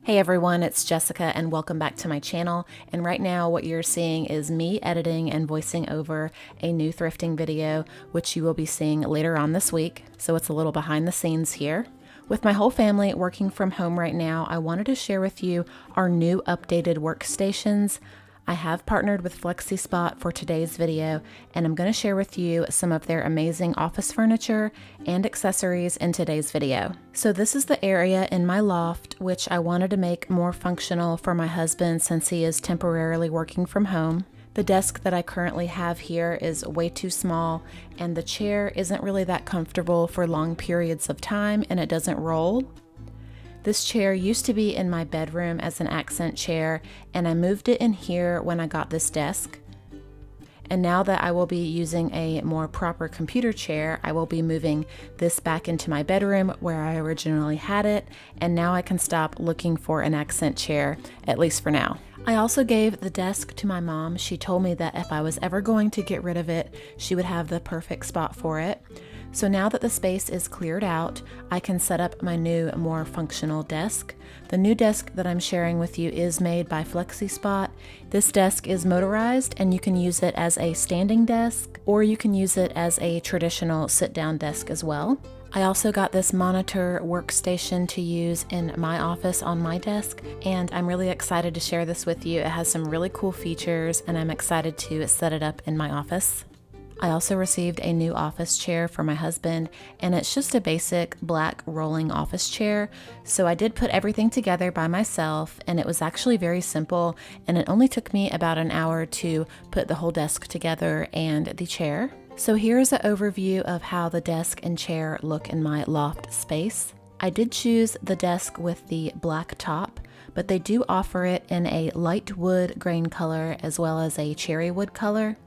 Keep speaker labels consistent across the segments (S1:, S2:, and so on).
S1: Hey everyone, it's Jessica and welcome back to my channel. And right now what you're seeing is me editing and voicing over a new thrifting video, which you will be seeing later on this week. So it's a little behind the scenes here. With my whole family working from home right now, I wanted to share with you our new updated workstations. I have partnered with Flexispot for today's video, and I'm going to share with you some of their amazing office furniture and accessories in today's video. So this is the area in my loft, which I wanted to make more functional for my husband since he is temporarily working from home. The desk that I currently have here is way too small, and the chair isn't really that comfortable for long periods of time, and it doesn't roll. This chair used to be in my bedroom as an accent chair, and I moved it in here when I got this desk. And now that I will be using a more proper computer chair, I will be moving this back into my bedroom where I originally had it, and now I can stop looking for an accent chair, at least for now. I also gave the desk to my mom. She told me that if I was ever going to get rid of it, she would have the perfect spot for it. So now that the space is cleared out, I can set up my new, more functional desk. The new desk that I'm sharing with you is made by Flexispot. This desk is motorized, and you can use it as a standing desk, or you can use it as a traditional sit-down desk as well. I also got this monitor workstation to use in my office on my desk, and I'm really excited to share this with you. It has some really cool features, and I'm excited to set it up in my office. I also received a new office chair for my husband, and it's just a basic black rolling office chair. So I did put everything together by myself, and it was actually very simple, and it only took me about an hour to put the whole desk together and the chair. So here's an overview of how the desk and chair look in my loft space. I did choose the desk with the black top, but they do offer it in a light wood grain color as well as a cherry wood color.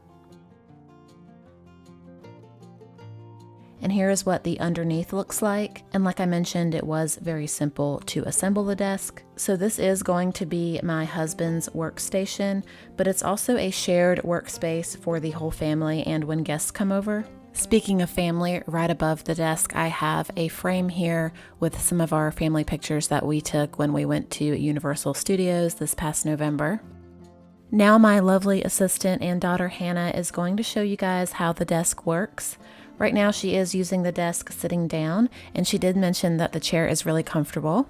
S1: And here is what the underneath looks like. And like I mentioned, it was very simple to assemble the desk. So this is going to be my husband's workstation, but it's also a shared workspace for the whole family and when guests come over. Speaking of family, right above the desk, I have a frame here with some of our family pictures that we took when we went to Universal Studios this past November. Now my lovely assistant and daughter Hannah is going to show you guys how the desk works. Right now she is using the desk sitting down, and she did mention that the chair is really comfortable.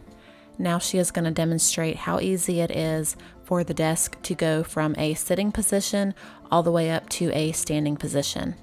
S1: Now she is going to demonstrate how easy it is for the desk to go from a sitting position all the way up to a standing position.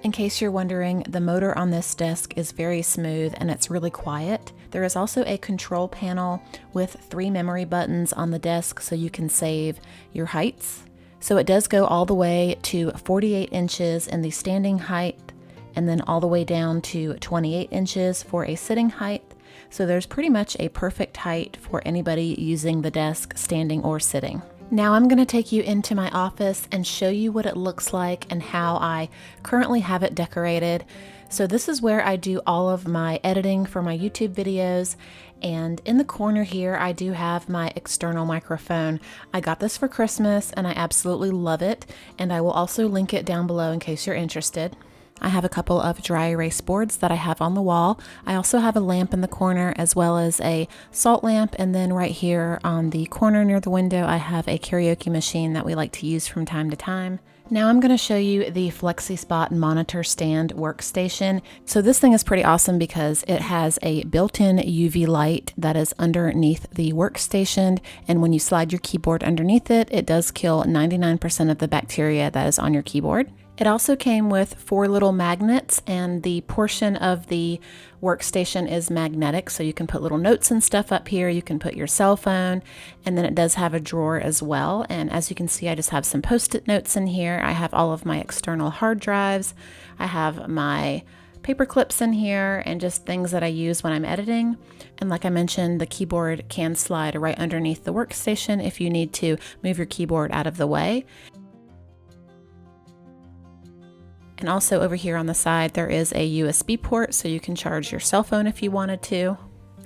S1: In case you're wondering, the motor on this desk is very smooth and it's really quiet. There is also a control panel with 3 memory buttons on the desk so you can save your heights. So it does go all the way to 48 inches in the standing height and then all the way down to 28 inches for a sitting height. So there's pretty much a perfect height for anybody using the desk standing or sitting. Now I'm going to take you into my office and show you what it looks like and how I currently have it decorated. So this is where I do all of my editing for my YouTube videos, and in the corner here I do have my external microphone. I got this for Christmas and I absolutely love it, and I will also link it down below in case you're interested. I have a couple of dry erase boards that I have on the wall. I also have a lamp in the corner as well as a salt lamp, and then right here on the corner near the window I have a karaoke machine that we like to use from time to time. Now I'm going to show you the Flexispot monitor stand workstation. So this thing is pretty awesome because it has a built-in UV light that is underneath the workstation, and when you slide your keyboard underneath it, it does kill 99% of the bacteria that is on your keyboard. It also came with 4 little magnets, and the portion of the workstation is magnetic, so you can put little notes and stuff up here. You can put your cell phone, and then it does have a drawer as well. And as you can see, I just have some post-it notes in here. I have all of my external hard drives. I have my paper clips in here and just things that I use when I'm editing. And like I mentioned, the keyboard can slide right underneath the workstation if you need to move your keyboard out of the way. And also over here on the side, there is a USB port so you can charge your cell phone if you wanted to.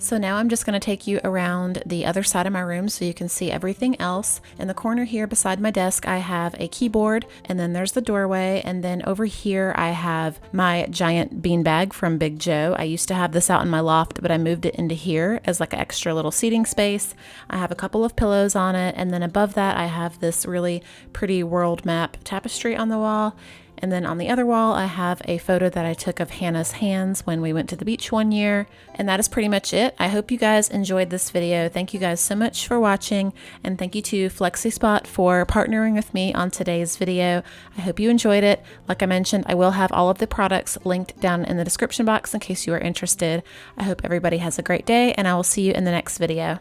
S1: So now I'm just going to take you around the other side of my room so you can see everything else. In the corner here beside my desk, I have a keyboard, and then there's the doorway, and then over here I have my giant beanbag from Big Joe. I used to have this out in my loft, but I moved it into here as like an extra little seating space. I have a couple of pillows on it, and then above that I have this really pretty world map tapestry on the wall. And then on the other wall, I have a photo that I took of Hannah's hands when we went to the beach one year. And that is pretty much it. I hope you guys enjoyed this video. Thank you guys so much for watching. And thank you to Flexispot for partnering with me on today's video. I hope you enjoyed it. Like I mentioned, I will have all of the products linked down in the description box in case you are interested. I hope everybody has a great day, and I will see you in the next video.